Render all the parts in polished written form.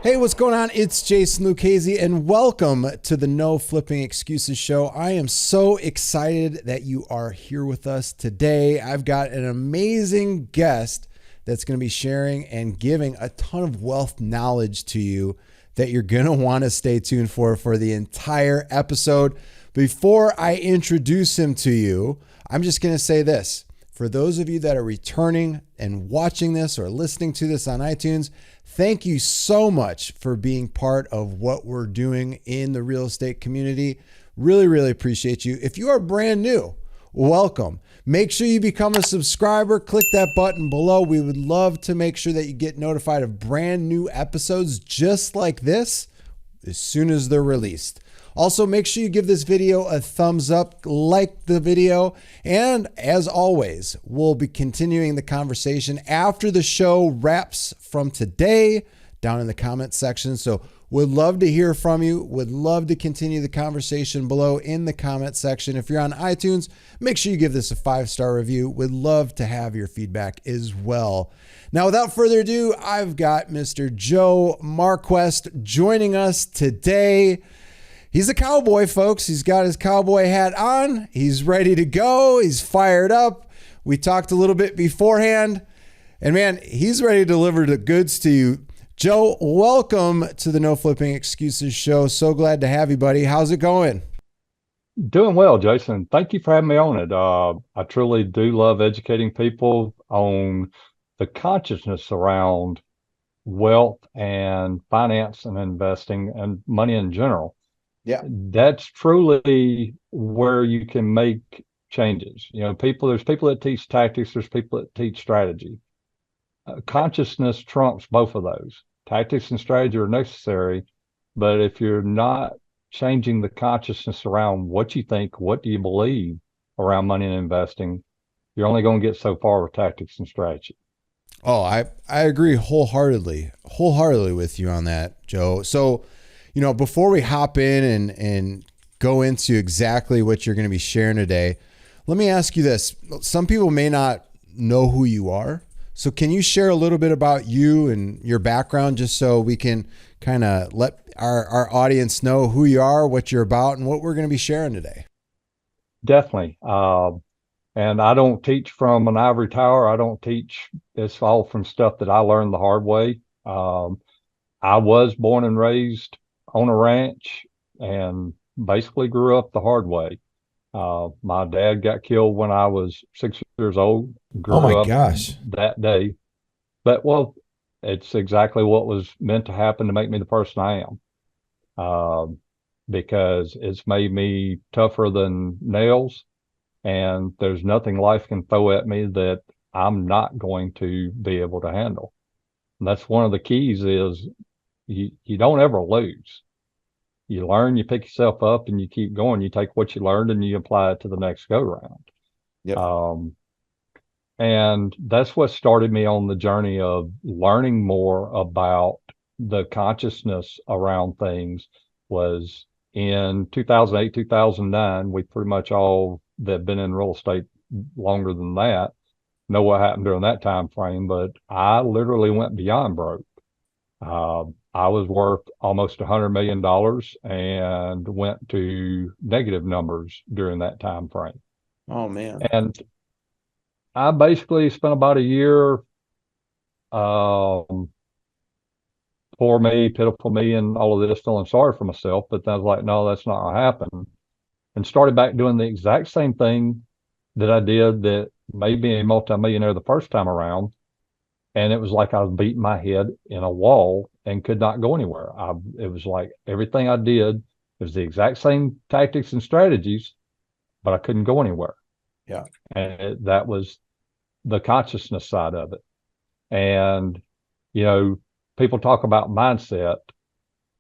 Hey, what's going on? It's Jason Lucchesi, and welcome to the No Flipping Excuses Show. I am so excited that you are here with us today. I've got an amazing guest that's going to be sharing and giving a ton of wealth knowledge to you that you're going to want to stay tuned for the entire episode. Before I introduce him to you, I'm just going to say this. For those of you that are returning and watching this or listening to this on iTunes, thank you so much for being part of what we're doing in the real estate community. Really, really appreciate you. If you are brand new, welcome. Make sure you become a subscriber. Click that button below. We would love to make sure that you get notified of brand new episodes just like this as soon as they're released. Also, make sure you give this video a thumbs up, like the video, and as always, we'll be continuing the conversation after the show wraps from today down in the comment section. So would love to hear from you. Would love to continue the conversation below in the comment section. If you're on iTunes, make sure you give this a 5-star review. Would love to have your feedback as well. Now, without further ado, I've got Mr. Joe Marquest joining us today. He's a cowboy, folks. He's got his cowboy hat on. He's ready to go. He's fired up. We talked a little bit beforehand, and man, he's ready to deliver the goods to you. Joe, welcome to the No Flipping Excuses Show. So glad to have you, buddy. How's it going? Doing well, Jason. Thank you for having me on it. I truly do love educating people on the consciousness around wealth and finance and investing and money in general. Yeah. That's truly where you can make changes. There's people that teach tactics, there's people that teach strategy. Consciousness trumps both of those. Tactics and strategy are necessary, but if you're not changing the consciousness around what you think, what do you believe around money and investing, you're only going to get so far with tactics and strategy. Oh, I agree wholeheartedly with you on that, Joe. So, before we hop in and go into exactly what you're going to be sharing today, let me ask you this. Some people may not know who you are. So can you share a little bit about you and your background just so we can kind of let our audience know who you are, what you're about, and what we're going to be sharing today? Definitely. And I don't teach from an ivory tower. I don't teach. It's all from stuff that I learned the hard way. I was born and raised on a ranch and basically grew up the hard way. My dad got killed when I was 6 years old, Oh my grew up gosh. that day. But, well, it's exactly what was meant to happen to make me the person I am. Because it's made me tougher than nails, and there's nothing life can throw at me that I'm not going to be able to handle. And that's one of the keys is you don't ever lose. You learn, you pick yourself up, and you keep going. You take what you learned and you apply it to the next go round. Yep. And that's what started me on the journey of learning more about the consciousness around things was in 2008, 2009. We pretty much all that have been in real estate longer than that know what happened during that time frame, but I literally went beyond broke. I was worth almost $100 million and went to negative numbers during that time frame. Oh man. And I basically spent about a year, poor me, pitiful me, and all of this, feeling sorry for myself. But I was like, no, that's not going to happen. And started back doing the exact same thing that I did that made me a multimillionaire the first time around. And it was like I was beating my head in a wall and could not go anywhere. It was like everything I did was the exact same tactics and strategies, but I couldn't go anywhere. Yeah. And that was the consciousness side of it. And, people talk about mindset,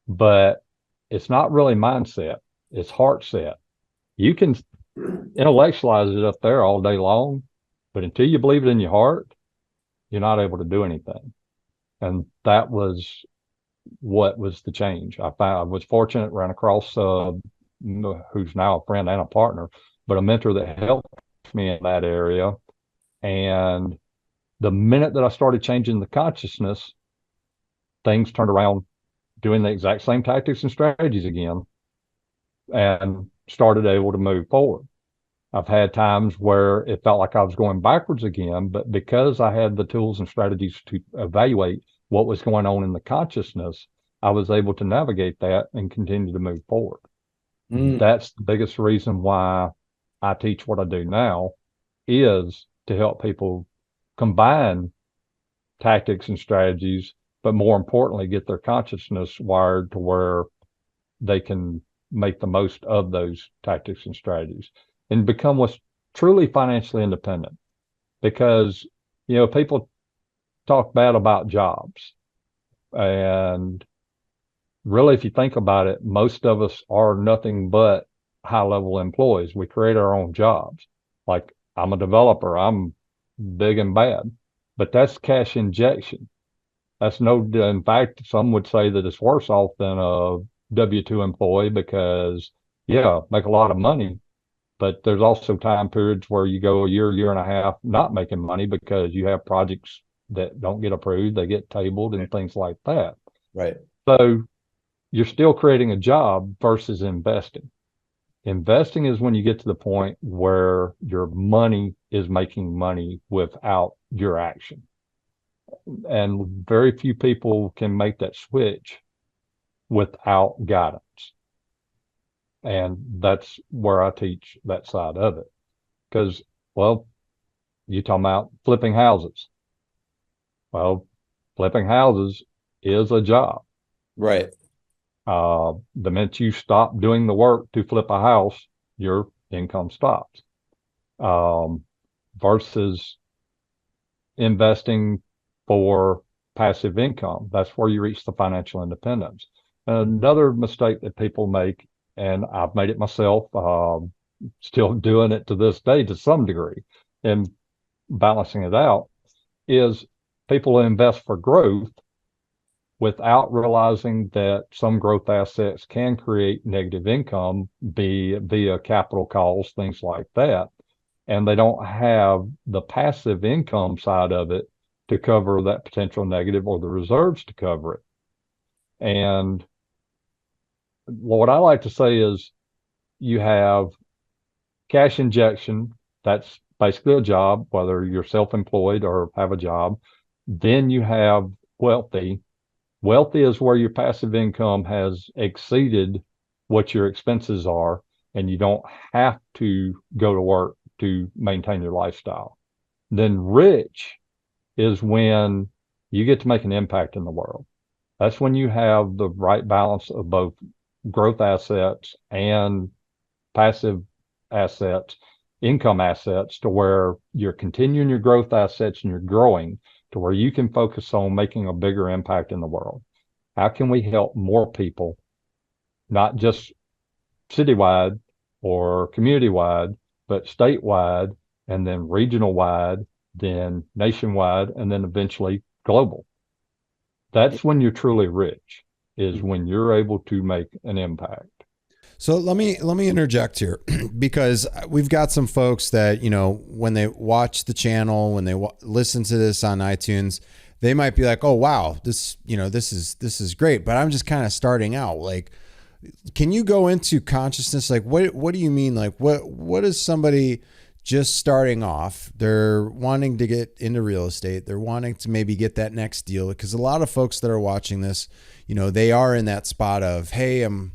but it's not really mindset. It's heart set. You can intellectualize it up there all day long, but until you believe it in your heart, you're not able to do anything. And that was what was the change. I was fortunate, ran across who's now a friend and a partner, but a mentor that helped me in that area. And the minute that I started changing the consciousness, things turned around doing the exact same tactics and strategies again and started able to move forward. I've had times where it felt like I was going backwards again, but because I had the tools and strategies to evaluate what was going on in the consciousness, I was able to navigate that and continue to move forward. Mm. That's the biggest reason why I teach what I do now, is to help people combine tactics and strategies, but more importantly, get their consciousness wired to where they can make the most of those tactics and strategies and become what's truly financially independent. Because, people talk bad about jobs. And really, if you think about it, most of us are nothing but high level employees. We create our own jobs. Like, I'm a developer, I'm big and bad, but that's cash injection. That's in fact, some would say that it's worse off than a W-2 employee because, yeah, make a lot of money. But there's also time periods where you go a year and a half not making money because you have projects that don't get approved, they get tabled and things like that. Right. So you're still creating a job versus investing. Investing is when you get to the point where your money is making money without your action. And very few people can make that switch without guidance. And that's where I teach that side of it. Because, well, you talking about flipping houses. Well, flipping houses is a job. Right. The minute you stop doing the work to flip a house, your income stops. Versus investing for passive income. That's where you reach the financial independence. Another mistake that people make, and I've made it myself, still doing it to this day to some degree, and balancing it out, is people invest for growth without realizing that some growth assets can create negative income via capital calls, things like that. And they don't have the passive income side of it to cover that potential negative or the reserves to cover it. And what I like to say is you have cash injection. That's basically a job, whether you're self-employed or have a job. Then you have wealthy. Wealthy is where your passive income has exceeded what your expenses are, and you don't have to go to work to maintain your lifestyle. Then rich is when you get to make an impact in the world. That's when you have the right balance of both growth assets and passive assets, income assets, to where you're continuing your growth assets and you're growing to where you can focus on making a bigger impact in the world. How can we help more people, not just citywide or community-wide, but statewide, and then regional-wide, then nationwide, and then eventually global? That's when you're truly rich, is when you're able to make an impact. So let me interject here because we've got some folks that, when they watch the channel, when they listen to this on iTunes, they might be like, "Oh, wow, this is great," but I'm just kind of starting out. Like, can you go into consciousness? Like, what do you mean? Like, what is somebody just starting off? They're wanting to get into real estate. They're wanting to maybe get that next deal, because a lot of folks that are watching this, they are in that spot of, hey, I'm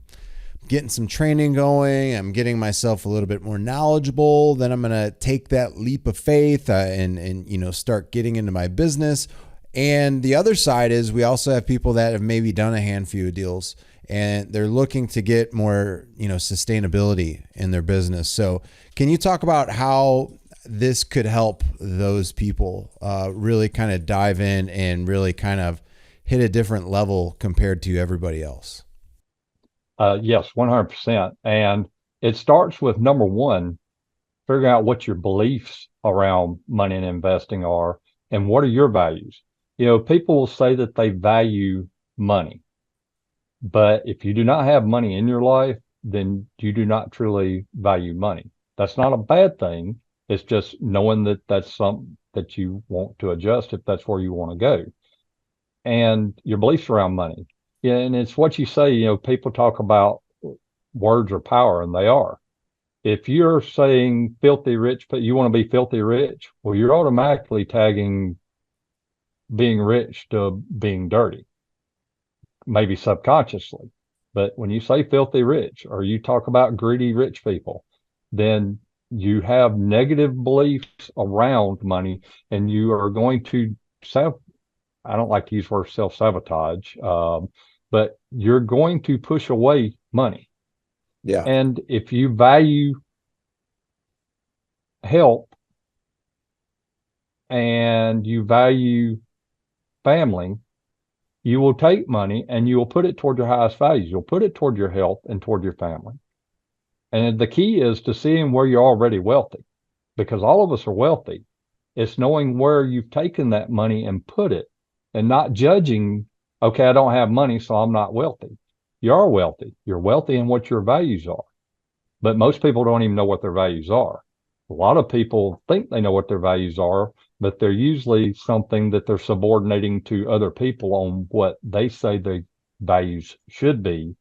getting some training going. I'm getting myself a little bit more knowledgeable. Then I'm going to take that leap of faith and start getting into my business. And the other side is we also have people that have maybe done a handful of deals and they're looking to get more, sustainability in their business. So can you talk about how this could help those people really kind of dive in and really kind of hit a different level compared to everybody else? Yes, 100%. And it starts with, number one, figuring out what your beliefs around money and investing are and what are your values. People will say that they value money, but if you do not have money in your life, then you do not truly value money. That's not a bad thing. It's just knowing that that's something that you want to adjust if that's where you want to go. And your beliefs around money. Yeah, and it's what you say, people talk about words are power, and they are. If you're saying filthy rich, but you want to be filthy rich, well, you're automatically tagging being rich to being dirty, maybe subconsciously. But when you say filthy rich or you talk about greedy rich people, then you have negative beliefs around money, and you are going to self, I don't like to use the word self sabotage, but you're going to push away money. Yeah. And if you value health and you value family, you will take money and you will put it toward your highest values. You'll put it toward your health and toward your family. And the key is to seeing where you're already wealthy, because all of us are wealthy. It's knowing where you've taken that money and put it, and not judging, okay, I don't have money, so I'm not wealthy. You are wealthy. You're wealthy in what your values are. But most people don't even know what their values are. A lot of people think they know what their values are, but they're usually something that they're subordinating to other people on what they say their values should be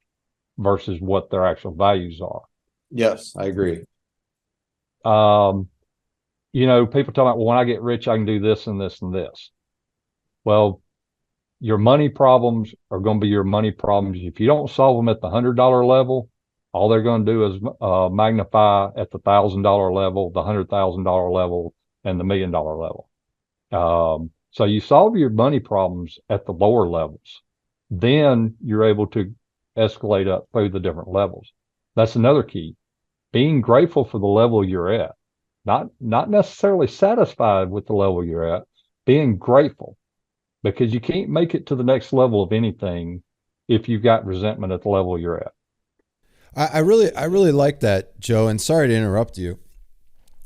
versus what their actual values are. Yes, I agree. Um, people talk about, well, when I get rich, I can do this and this and this. Well, your money problems are going to be your money problems. If you don't solve them at the $100 level, all they're going to do is magnify at the $1,000 level, the $100,000 level, and the $1,000,000 level. So you solve your money problems at the lower levels, then you're able to escalate up through the different levels. That's another key. Being grateful for the level you're at, not necessarily satisfied with the level you're at, being grateful, because you can't make it to the next level of anything if you've got resentment at the level you're at. I really like that, Joe. And sorry to interrupt you,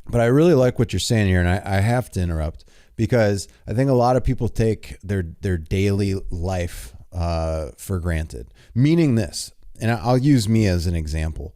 but I really like what you're saying here, and I have to interrupt because I think a lot of people take their daily life for granted. Meaning this, and I'll use me as an example.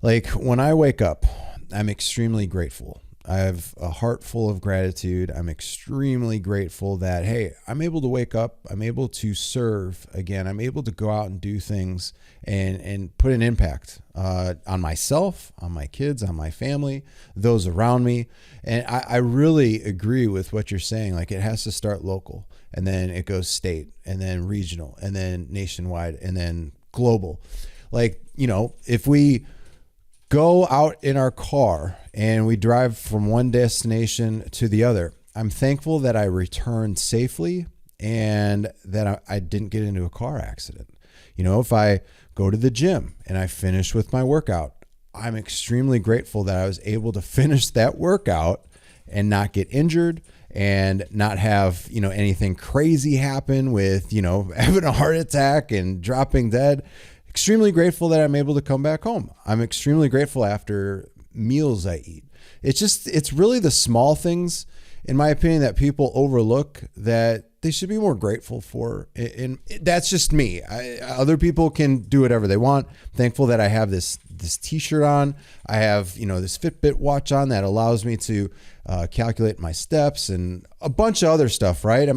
Like when I wake up, I'm extremely grateful. I have a heart full of gratitude. I'm extremely grateful that, hey, I'm able to wake up. I'm able to serve again. I'm able to go out and do things and put an impact on myself, on my kids, on my family, those around me. And I really agree with what you're saying. Like it has to start local, and then it goes state, and then regional, and then nationwide, and then global. Like, if we go out in our car and we drive from one destination to the other, I'm thankful that I returned safely and that I didn't get into a car accident. If I go to the gym and I finish with my workout, I'm extremely grateful that I was able to finish that workout and not get injured and not have, anything crazy happen with, having a heart attack and dropping dead. Extremely grateful that I'm able to come back home. I'm extremely grateful after meals I eat. It's really the small things, in my opinion, that people overlook that they should be more grateful for. And that's just me. Other people can do whatever they want. I'm thankful that I have this t-shirt on. I have, this Fitbit watch on that allows me to calculate my steps and a bunch of other stuff, right?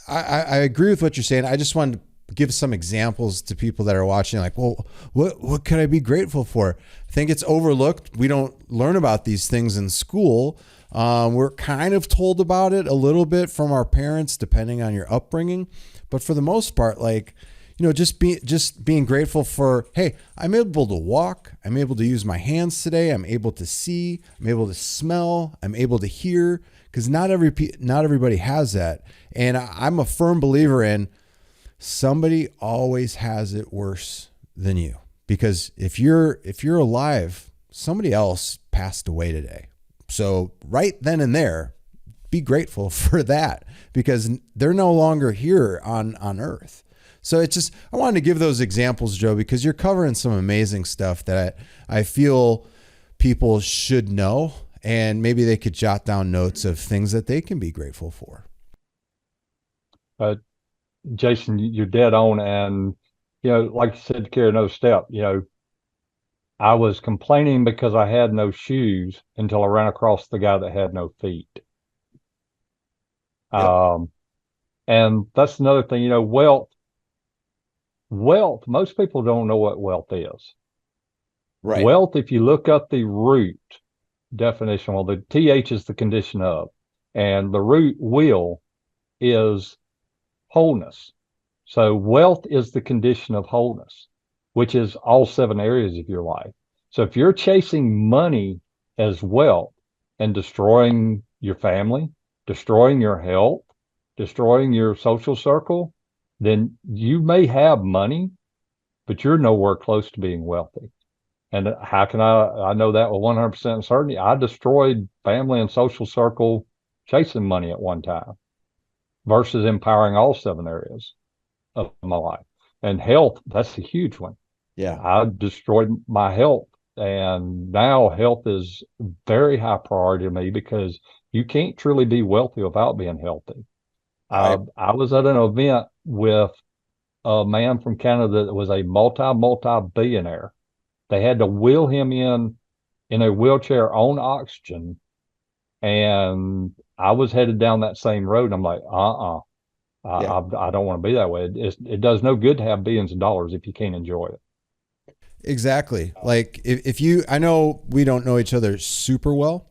I agree with what you're saying. I just wanted to give some examples to people that are watching, like, well, what could I be grateful for? I think it's overlooked. We don't learn about these things in school. We're kind of told about it a little bit from our parents, depending on your upbringing. But for the most part, like, just being grateful for, hey, I'm able to walk. I'm able to use my hands today. I'm able to see. I'm able to smell. I'm able to hear, because not everybody has that. And I'm a firm believer in, somebody always has it worse than you, because if you're alive, somebody else passed away today. So right then and there, be grateful for that, because they're no longer here on earth. So it's just, I wanted to give those examples, Joe, because you're covering some amazing stuff that I feel people should know, and maybe they could jot down notes of things that they can be grateful for. Jason, you're dead on. And, like you said, to carry another step, I was complaining because I had no shoes until I ran across the guy that had no feet. Yep. And that's another thing, wealth wealth, most people don't know what wealth is. Right. Wealth, if you look up the root definition, well, the TH is the condition of, and the root will is wholeness. So wealth is the condition of wholeness, which is all 7 areas of your life. So if you're chasing money as wealth and destroying your family, destroying your health, destroying your social circle, then you may have money, but you're nowhere close to being wealthy. And how can I know that with 100% certainty? I destroyed family and social circle chasing money at one time versus empowering all 7 areas of my life. And health, that's a huge one. Yeah. I destroyed my health. And now health is very high priority to me because you can't truly be wealthy without being healthy. I was at an event with a man from Canada that was a multi billionaire. They had to wheel him in a wheelchair on oxygen. And I was headed down that same road. I'm like, Yeah. I don't want to be that way. It does no good to have billions of dollars if you can't enjoy it. Exactly. Like if you, I know we don't know each other super well,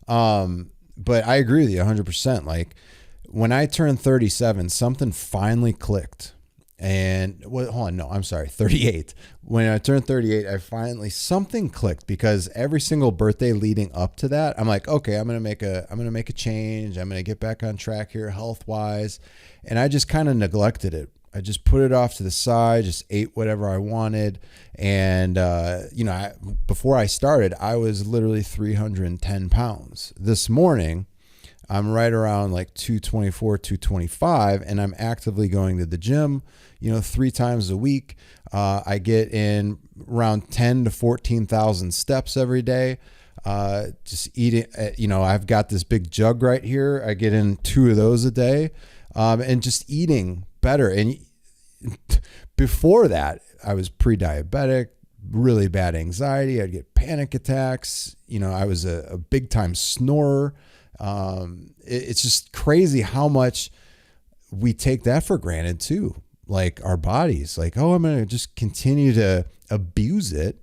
but I agree with you 100%. Like when I turned 37, something finally clicked. And well, hold on, no, I'm sorry, 38. When I turned 38, I finally something clicked because every single birthday leading up to that, I'm like, okay, I'm gonna make a change. I'm gonna get back on track here, health wise, and I just kind of neglected it. I just put it off to the side, just ate whatever I wanted, and before I started, I was literally 310 pounds. This morning, I'm right around like 224, 225, and I'm actively going to the gym, 3 times a week. I get in around 10 to 14,000 steps every day. Just eating, I've got this big jug right here. I get in 2 of those a day, and just eating better. And before that, I was pre-diabetic, really bad anxiety. I'd get panic attacks. I was a big time snorer. It's just crazy how much we take that for granted too. Like our bodies, like, oh, I'm going to just continue to abuse it.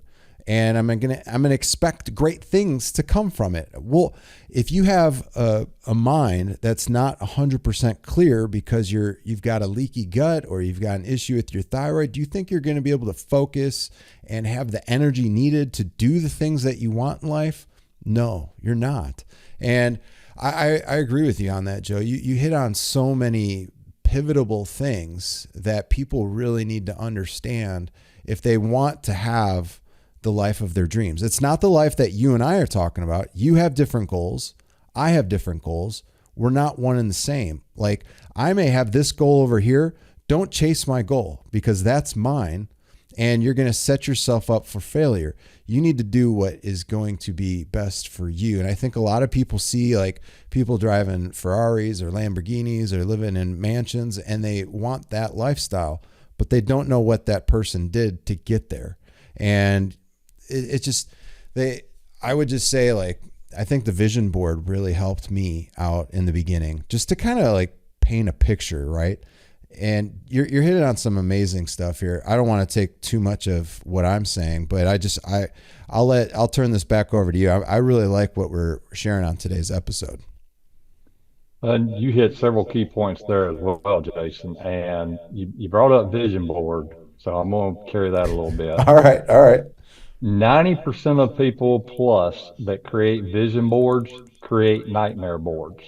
And I'm going to expect great things to come from it. Well, if you have a mind that's not 100% clear because you've got a leaky gut or you've got an issue with your thyroid, do you think you're going to be able to focus and have the energy needed to do the things that you want in life? No, you're not. And I agree with you on that, Joe. You hit on so many pivotal things that people really need to understand if they want to have the life of their dreams. It's not the life that you and I are talking about. You have different goals. I have different goals. We're not one and the same. Like I may have this goal over here. Don't chase my goal because that's mine. And you're going to set yourself up for failure. You need to do what is going to be best for you. And I think a lot of people see like people driving Ferraris or Lamborghinis or living in mansions and they want that lifestyle, but they don't know what that person did to get there. And I would just say like, I think the vision board really helped me out in the beginning just to kind of like paint a picture, right? And you're hitting on some amazing stuff here. I don't want to take too much of what I'm saying, but I'll turn this back over to you. I really like what we're sharing on today's episode. And you hit several key points there as well, Jason. And you brought up vision board. So I'm going to carry that a little bit. All right. 90% of people plus that create vision boards create nightmare boards.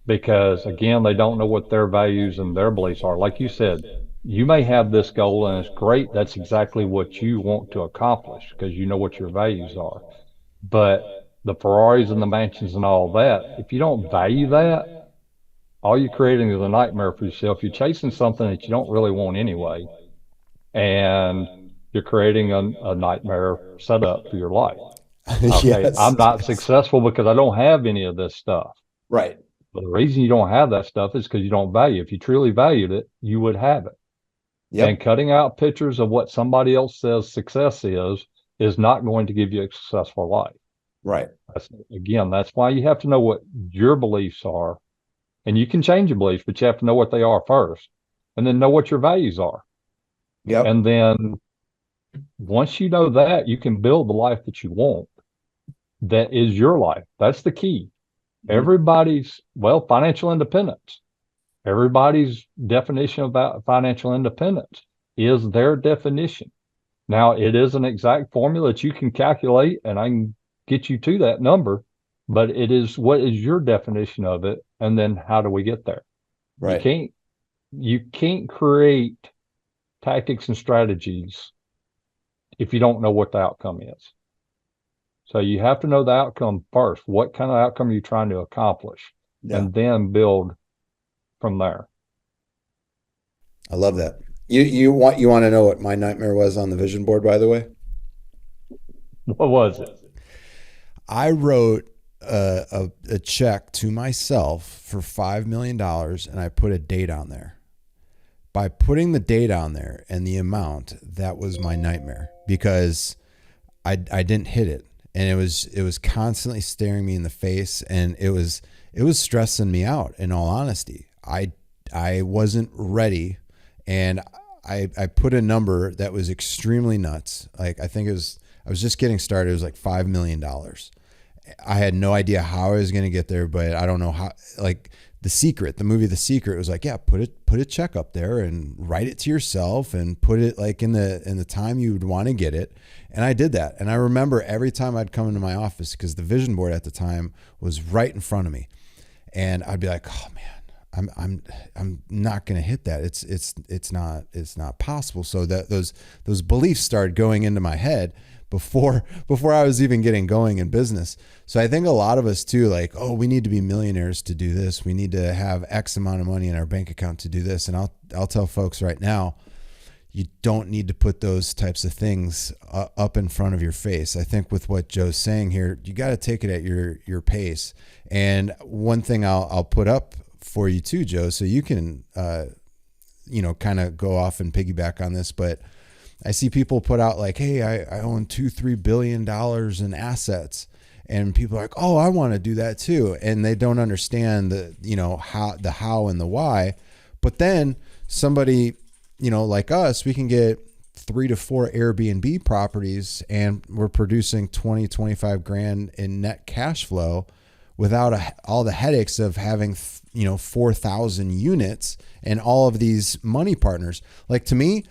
Because again, they don't know what their values and their beliefs are. Like you said, you may have this goal and it's great. That's exactly what you want to accomplish because you know what your values are. But the Ferraris and the mansions and all that, if you don't value that, all you're creating is a nightmare for yourself. You're chasing something that you don't really want anyway. And you're creating a nightmare setup for your life. Okay, Yes. I'm not successful because I don't have any of this stuff. Right. But the reason you don't have that stuff is because you don't value it. If you truly valued it, you would have it. Yep. And cutting out pictures of what somebody else says success is not going to give you a successful life. Right. That's why you have to know what your beliefs are. And you can change your beliefs, but you have to know what they are first. and then know what your values are. Yep. And then once you know that, you can build the life that you want. That is your life. That's the key. Mhm. Everybody's, well, financial independence. Everybody's definition of financial independence is their definition. Now, it is an exact formula that you can calculate, and I can get you to that number, but it is what is your definition of it, and then how do we get there? You Right. can't you can't create tactics and strategies if you don't know what the outcome is. So you have to know the outcome first. What kind of outcome are you trying to accomplish? Yeah. And then build from there. I love that. You want to know what my nightmare was on the vision board, by the way? What was it? I wrote a check to myself for $5 million and I put a date on there. By putting the date on there and the amount, that was my nightmare because I didn't hit it, and it was constantly staring me in the face, and it was stressing me out. In all honesty, I wasn't ready, and I put a number that was extremely nuts. Like I think I was just getting started. It was like $5 million. I had no idea how I was going to get there, but I don't know how. Like the movie The Secret was like, yeah, put a check up there and write it to yourself and put it like in the time you would want to get it. And I did that. And I remember every time I'd come into my office, because the vision board at the time was right in front of me, and I'd be like, oh man, I'm not going to hit that. It's not possible. So that those beliefs started going into my head before I was even getting going in business. So I think a lot of us too, like, oh, we need to be millionaires to do this. We need to have X amount of money in our bank account to do this. And I'll tell folks right now, you don't need to put those types of things up in front of your face. I think with what Joe's saying here, you got to take it at your pace. And one thing I'll put up for you too, Joe, so you can, kind of go off and piggyback on this, but I see people put out like, hey, I own $2-3 billion in assets. And people are like, oh, I want to do that too. And they don't understand how and the why. But then somebody, like us, we can get 3 to 4 Airbnb properties and we're producing 20-25 grand in net cash flow without all the headaches of having 4,000 units and all of these money partners. Like, to me,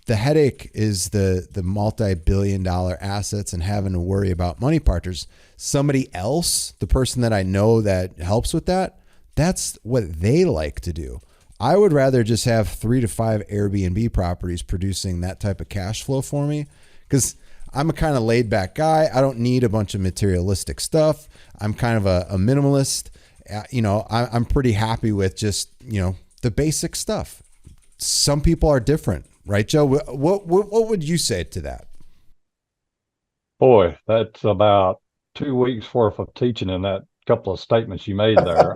the headache is the multi-billion-dollar assets and having to worry about money partners. Somebody else, the person that I know that helps with that, that's what they like to do. I would rather just have 3 to 5 Airbnb properties producing that type of cash flow for me, because I'm a kind of laid back guy. I don't need a bunch of materialistic stuff. I'm kind of a minimalist. I'm pretty happy with just, the basic stuff. Some people are different. Right, Joe? What would you say to that? Boy, that's about 2 weeks worth of teaching in that couple of statements you made there.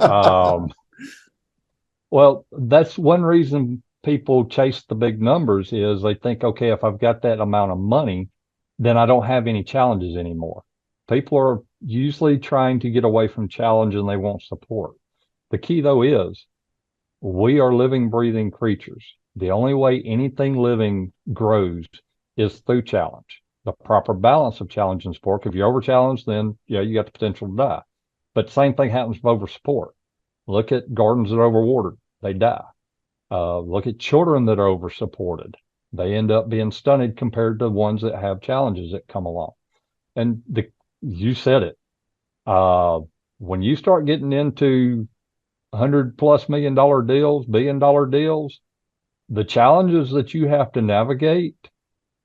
Well, that's one reason people chase the big numbers is they think, okay, if I've got that amount of money, then I don't have any challenges anymore. People are usually trying to get away from challenge and they want support. The key, though, is we are living, breathing creatures. The only way anything living grows is through challenge. The proper balance of challenge and support. If you're over challenged, then you got the potential to die. But same thing happens with over support. Look at gardens that are overwatered, they die. Look at children that are over supported. They end up being stunted compared to ones that have challenges that come along. And you said it. When you start getting into $100+ million deals, $1 billion deals, the challenges that you have to navigate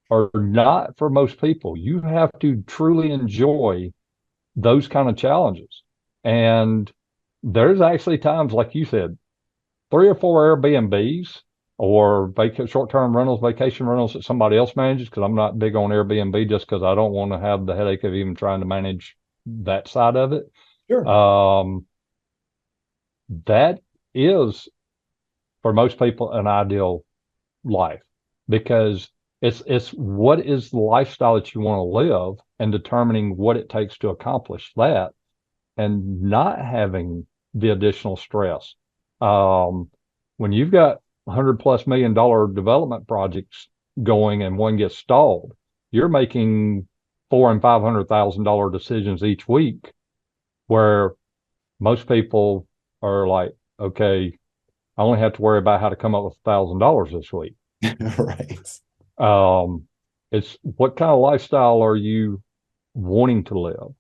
are not for most people. You have to truly enjoy those kind of challenges. And there's actually times, like you said, 3 or 4 Airbnbs or short-term rentals, vacation rentals that somebody else manages, because I'm not big on Airbnb just because I don't want to have the headache of even trying to manage that side of it. Sure. That is, for most people, an ideal life, because it's what is the lifestyle that you want to live and determining what it takes to accomplish that and not having the additional stress. When you've got $100+ million development projects going and one gets stalled, you're making $400,000 and $500,000 decisions each week, where most people are like, okay, I only have to worry about how to come up with $1,000 this week. Right. It's what kind of lifestyle are you wanting to live?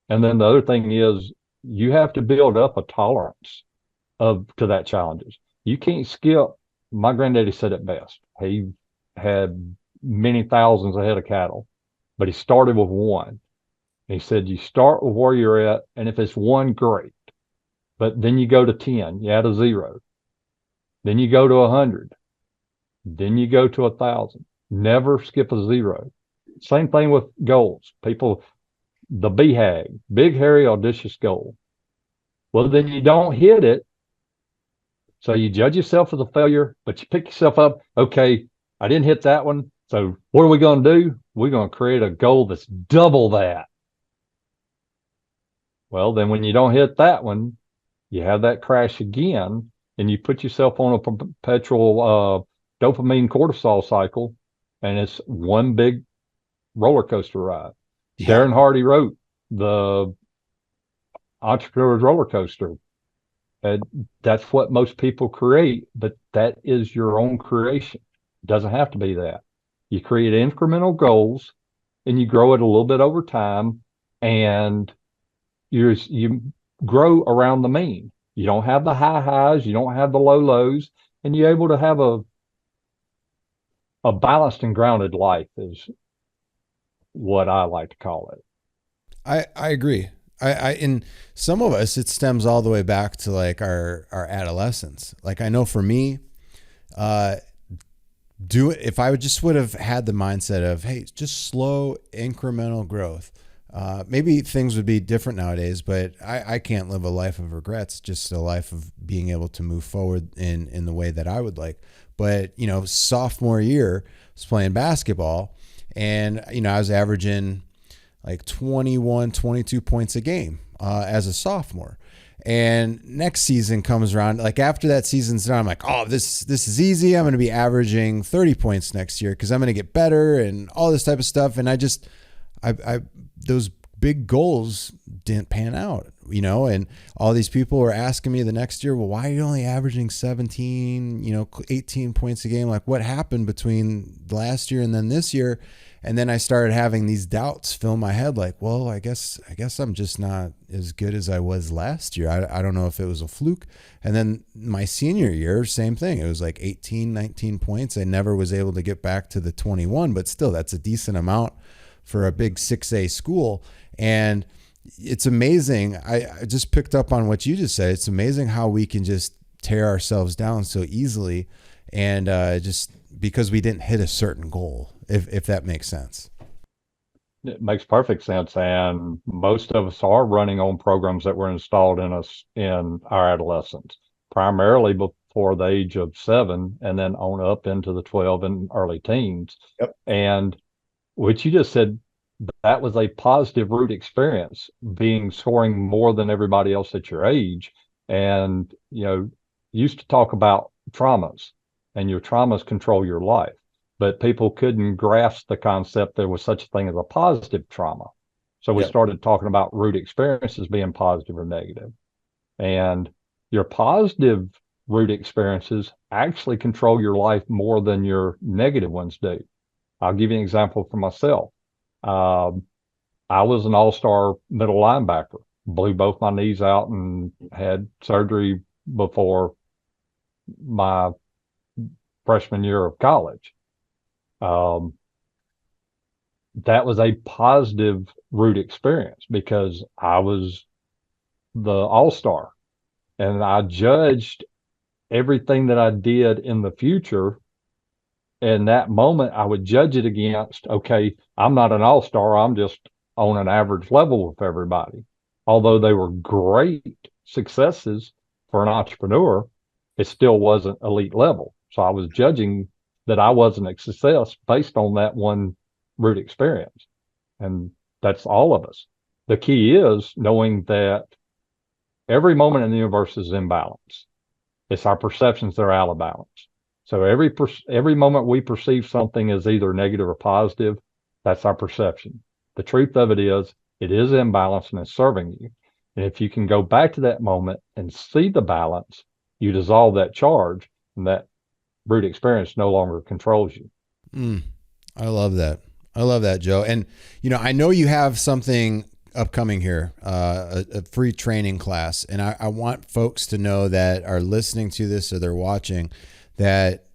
And then the other thing is you have to build up a tolerance to that challenges. You can't skip. My granddaddy said it best. He had many thousands of head of cattle, but he started with one. He said, you start with where you're at, and if it's one, great. But then you go to 10, you add a zero. Then you go to 100. Then you go to 1,000. Never skip a zero. Same thing with goals. People, the BHAG, big, hairy, audacious goal. Well, then you don't hit it. So you judge yourself as a failure, but you pick yourself up. Okay, I didn't hit that one. So what are we going to do? We're going to create a goal that's double that. Well, then when you don't hit that one, you have that crash again, and you put yourself on a perpetual dopamine cortisol cycle, and it's one big roller coaster ride. Yeah. Darren Hardy wrote the Entrepreneur's Roller Coaster. That's what most people create, but that is your own creation. It doesn't have to be that. You create incremental goals, and you grow it a little bit over time, and you grow around the mean. You don't have the high highs, you don't have the low lows, and you're able to have a balanced and grounded life is what I like to call it. I agree. I in some of us, it stems all the way back to like our adolescence. Like I know for me, if I would have had the mindset of, hey, just slow incremental growth, maybe things would be different nowadays, but I can't live a life of regrets, just a life of being able to move forward in the way that I would like. But, sophomore year, I was playing basketball, and, I was averaging like 21, 22 points a game as a sophomore. And next season comes around, like after that season's done, I'm like, oh, this is easy. I'm going to be averaging 30 points next year because I'm going to get better and all this type of stuff. And I those big goals didn't pan out, and all these people were asking me the next year, well, why are you only averaging 17, 18 points a game? Like what happened between last year and then this year? And then I started having these doubts fill my head like, well, I guess I'm just not as good as I was last year. I don't know if it was a fluke. And then my senior year, same thing. It was like 18, 19 points. I never was able to get back to the 21, but still that's a decent amount for a big 6A school. And it's amazing. I just picked up on what you just said. It's amazing how we can just tear ourselves down so easily, and just because we didn't hit a certain goal, if that makes sense. It makes perfect sense. And most of us are running on programs that were installed in us in our adolescence, primarily before the age of 7 and then on up into the 12 and early teens. Yep. And what you just said, that was a positive root experience, scoring more than everybody else at your age. And, used to talk about traumas, and your traumas control your life. But people couldn't grasp the concept there was such a thing as a positive trauma. So we started talking about root experiences being positive or negative. And your positive root experiences actually control your life more than your negative ones do. I'll give you an example for myself. I was an all-star middle linebacker, blew both my knees out and had surgery before my freshman year of college. That was a positive root experience because I was the all-star, and I judged everything that I did in the future. In that moment, I would judge it against, okay, I'm not an all-star. I'm just on an average level with everybody. Although they were great successes for an entrepreneur, it still wasn't elite level. So I was judging that I wasn't a success based on that one root experience. And that's all of us. The key is knowing that every moment in the universe is in balance. It's our perceptions that are out of balance. So every moment we perceive something as either negative or positive, that's our perception. The truth of it is imbalanced and it's serving you. And if you can go back to that moment and see the balance, you dissolve that charge, and that brute experience no longer controls you. I love that. I love that, Joe. And, I know you have something upcoming here, a free training class. And I want folks to know that are listening to this or they're watching that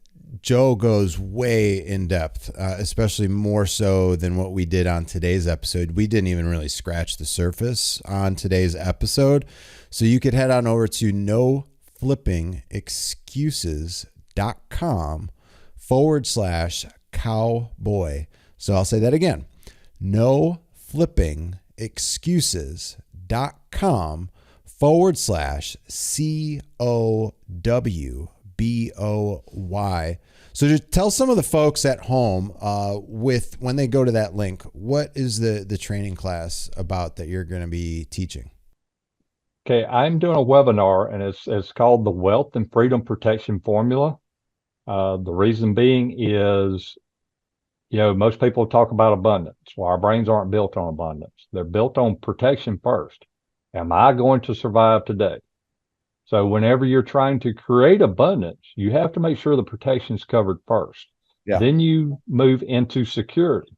Joe goes way in depth, especially more so than what we did on today's episode. We didn't even really scratch the surface on today's episode. So you could head on over to noflippingexcuses.com/cowboy. So I'll say that again, noflippingexcuses.com/COWBOY. So just tell some of the folks at home when they go to that link, what is the training class about that you're going to be teaching? Okay, I'm doing a webinar, and it's called the Wealth and Freedom Protection Formula. The reason being is, most people talk about abundance. Well, our brains aren't built on abundance. They're built on protection first. Am I going to survive today? So whenever you're trying to create abundance, you have to make sure the protection is covered first. Yeah. Then you move into security.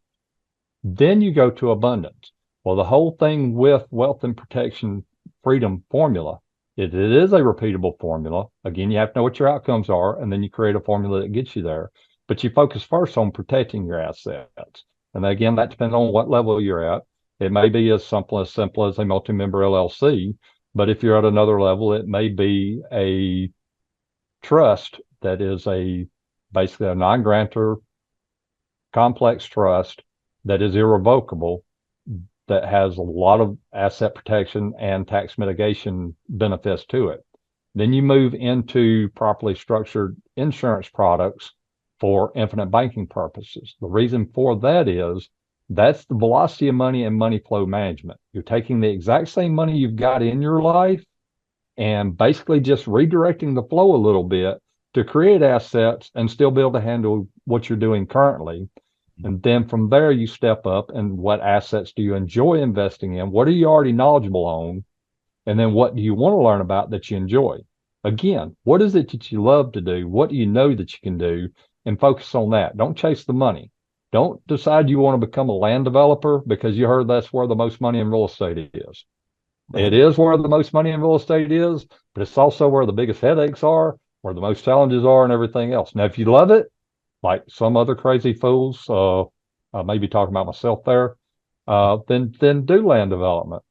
Then you go to abundance. Well, the whole thing with Wealth and Protection Freedom Formula, it is a repeatable formula. Again, you have to know what your outcomes are, and then you create a formula that gets you there. But you focus first on protecting your assets. And again, that depends on what level you're at. It may be as simple as a multi-member LLC, but if you're at another level, it may be a trust that is basically a non-grantor complex trust that is irrevocable, that has a lot of asset protection and tax mitigation benefits to it. Then you move into properly structured insurance products for infinite banking purposes. The reason for that is that's the velocity of money and money flow management. You're taking the exact same money you've got in your life and basically just redirecting the flow a little bit to create assets and still be able to handle what you're doing currently. And then from there, you step up, and what assets do you enjoy investing in? What are you already knowledgeable on? And then what do you want to learn about that you enjoy? Again, what is it that you love to do? What do you know that you can do? And focus on that. Don't chase the money. Don't decide you want to become a land developer because you heard that's where the most money in real estate is. Right. It is where the most money in real estate is, but it's also where the biggest headaches are, where the most challenges are, and everything else. Now, if you love it, like some other crazy fools, I may be talking about myself there, then do land development.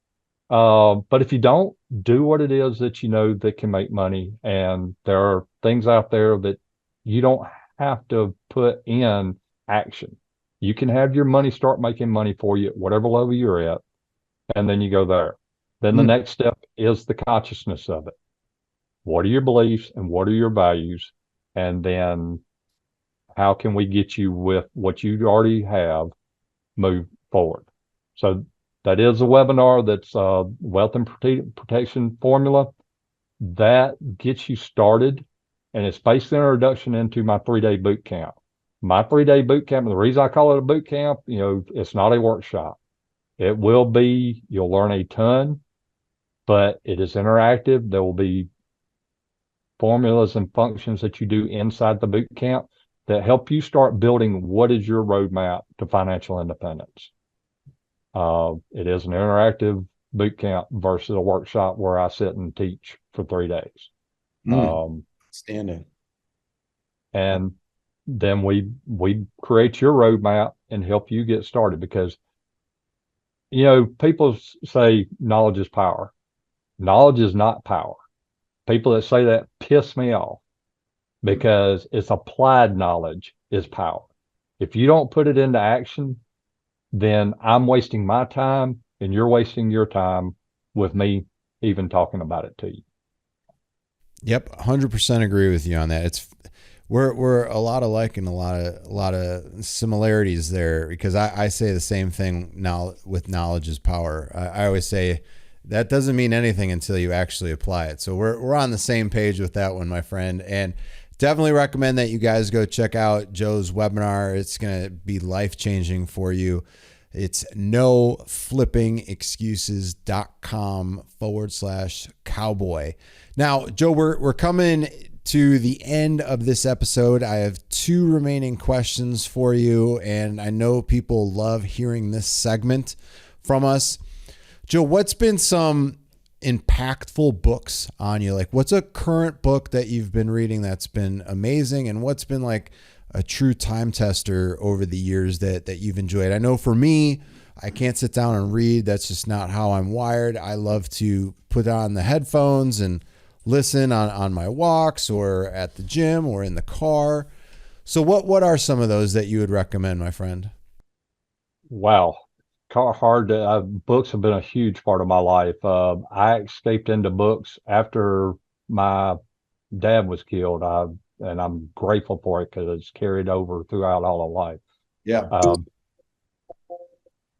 But if you don't, do what it is that you know that can make money. And there are things out there that you don't have to put in action. You can have your money start making money for you at whatever level you're at, and then you go there. Then the next step is the consciousness of it. What are your beliefs and what are your values? And then how can we get you with what you already have move forward? So that is a webinar that's Wealth and Protection Formula. That gets you started, and it's basically an introduction into my 3-day boot camp. My 3-day boot camp, and the reason I call it a boot camp, it's not a workshop. It will be, you'll learn a ton, but it is interactive. There will be formulas and functions that you do inside the boot camp that help you start building what is your roadmap to financial independence. It is an interactive boot camp versus a workshop where I sit and teach for 3 days. Outstanding. And then we create your roadmap and help you get started, because people say knowledge is power. Knowledge is not power. People that say that piss me off, because it's applied knowledge is power. If you don't put it into action, then I'm wasting my time and you're wasting your time with me even talking about it to you. Yep, 100% agree with you on that. We're a lot alike and a lot of similarities there, because I say the same thing now with knowledge is power. I always say that doesn't mean anything until you actually apply it. So we're on the same page with that one, my friend. And Definitely recommend that you guys go check out Joe's webinar. It's going to be life-changing for you. It's noflippingexcuses.com/cowboy. Now, Joe, we're coming to the end of this episode. I have 2 remaining questions for you, and I know people love hearing this segment from us. Joe, what's been some impactful books on you? Like, what's a current book that you've been reading that's been amazing, and what's been like a true time tester over the years that you've enjoyed? I know for me, I can't sit down and read. That's just not how I'm wired. I love to put on the headphones and listen on my walks or at the gym or in the car. So what are some of those that you would recommend, my friend? Wow. Books have been a huge part of my life. I escaped into books after my dad was killed. And I'm grateful for it because it's carried over throughout all of life. Yeah.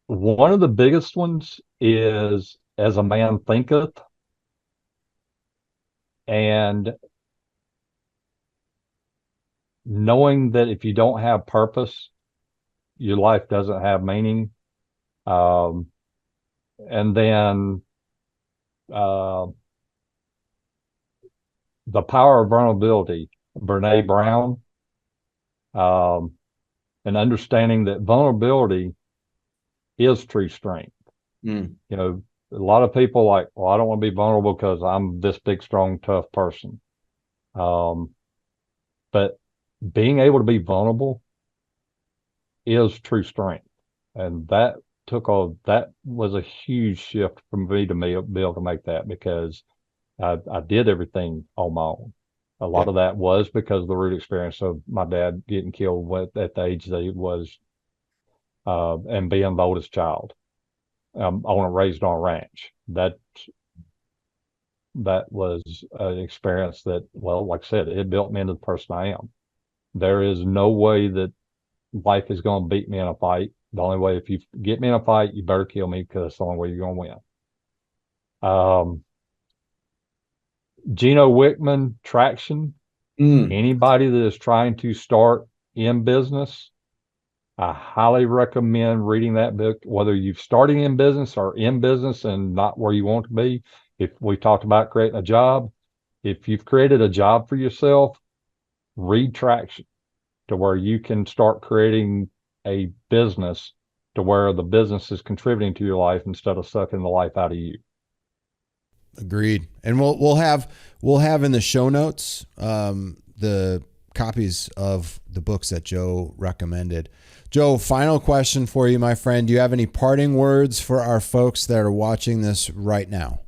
One of the biggest ones is As a Man Thinketh. And knowing that if you don't have purpose, your life doesn't have meaning. And then The Power of Vulnerability, Brene Brown, and understanding that vulnerability is true strength. Mm. You know, a lot of people like, well, I don't want to be vulnerable because I'm this big, strong, tough person. But being able to be vulnerable is true strength. And that was a huge shift for me to be able to make that, because I did everything on my own. A lot of that was because of the root experience of my dad getting killed at the age that he was, and being the oldest child. Raised on a ranch. That was an experience that, well, like I said, it built me into the person I am. There is no way that life is going to beat me in a fight. The only way, if you get me in a fight, you better kill me, because that's the only way you're going to win. Gino Wickman, Traction. Anybody that is trying to start in business, I highly recommend reading that book, whether you're starting in business or in business and not where you want to be. If we talked about creating a job, if you've created a job for yourself, read Traction, to where you can start creating a business to where the business is contributing to your life instead of sucking the life out of you. Agreed. And we'll have in the show notes the copies of the books that Joe recommended. Joe, final question for you, my friend. Do you have any parting words for our folks that are watching this right now?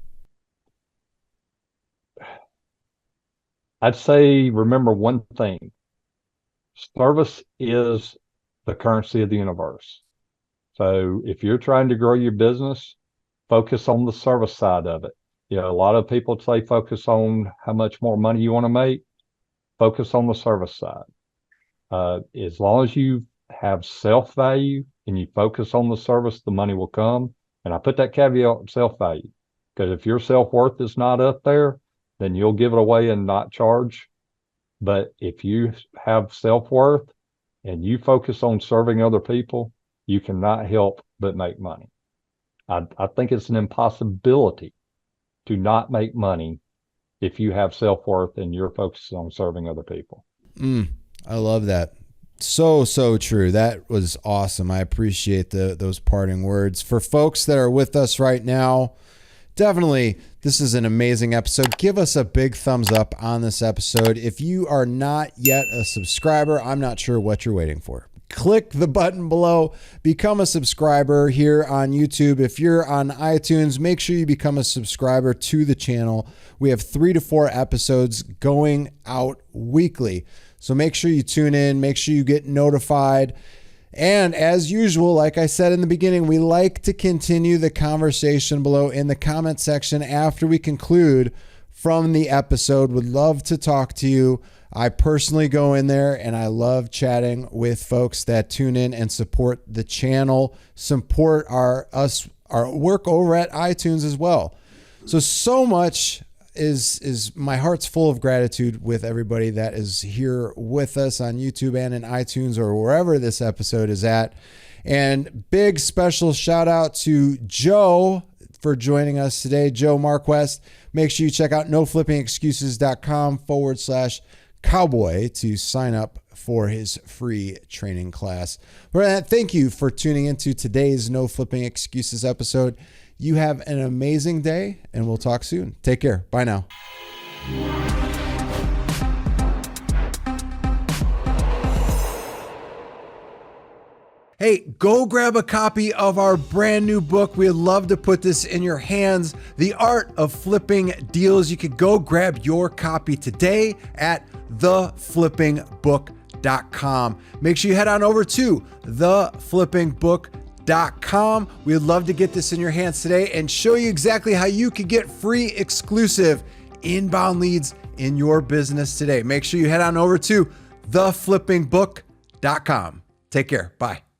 I'd say, remember one thing. Service is the currency of the universe. So if you're trying to grow your business, focus on the service side of it. You know, a lot of people say focus on how much more money you want to make. Focus on the service side. As long as you have self-value and you focus on the service, the money will come. And I put that caveat, self-value, because if your self-worth is not up there, then you'll give it away and not charge. But if you have self-worth and you focus on serving other people, you cannot help but make money. I think it's an impossibility to not make money if you have self-worth and you're focused on serving other people. I love that. So true. That was awesome. I appreciate those parting words. For folks that are with us right now, definitely, this is an amazing episode. Give us a big thumbs up on this episode. If you are not yet a subscriber, I'm not sure what you're waiting for. Click the button below, become a subscriber here on YouTube. If you're on iTunes, make sure you become a subscriber to the channel. We have 3 to 4 episodes going out weekly. So make sure you tune in, make sure you get notified. And as usual, like I said in the beginning, we like to continue the conversation below in the comment section after we conclude from the episode. Would love to talk to you. I personally go in there and I love chatting with folks that tune in and support the channel, support our work over at iTunes as well. So much is my heart's full of gratitude with everybody that is here with us on YouTube and in iTunes or wherever this episode is at. And big special shout out to Joe for joining us today, Joe Marquest. Make sure you check out noflippingexcuses.com/cowboy to sign up for his free training class. Thank you for tuning into today's No Flipping Excuses episode. You have an amazing day, and we'll talk soon. Take care. Bye now. Hey, go grab a copy of our brand new book. We'd love to put this in your hands, The Art of Flipping Deals. You could go grab your copy today at theflippingbook.com. Make sure you head on over to theflippingbook.com. We'd love to get this in your hands today and show you exactly how you could get free exclusive inbound leads in your business today. Make sure you head on over to theflippingbook.com. Take care. Bye.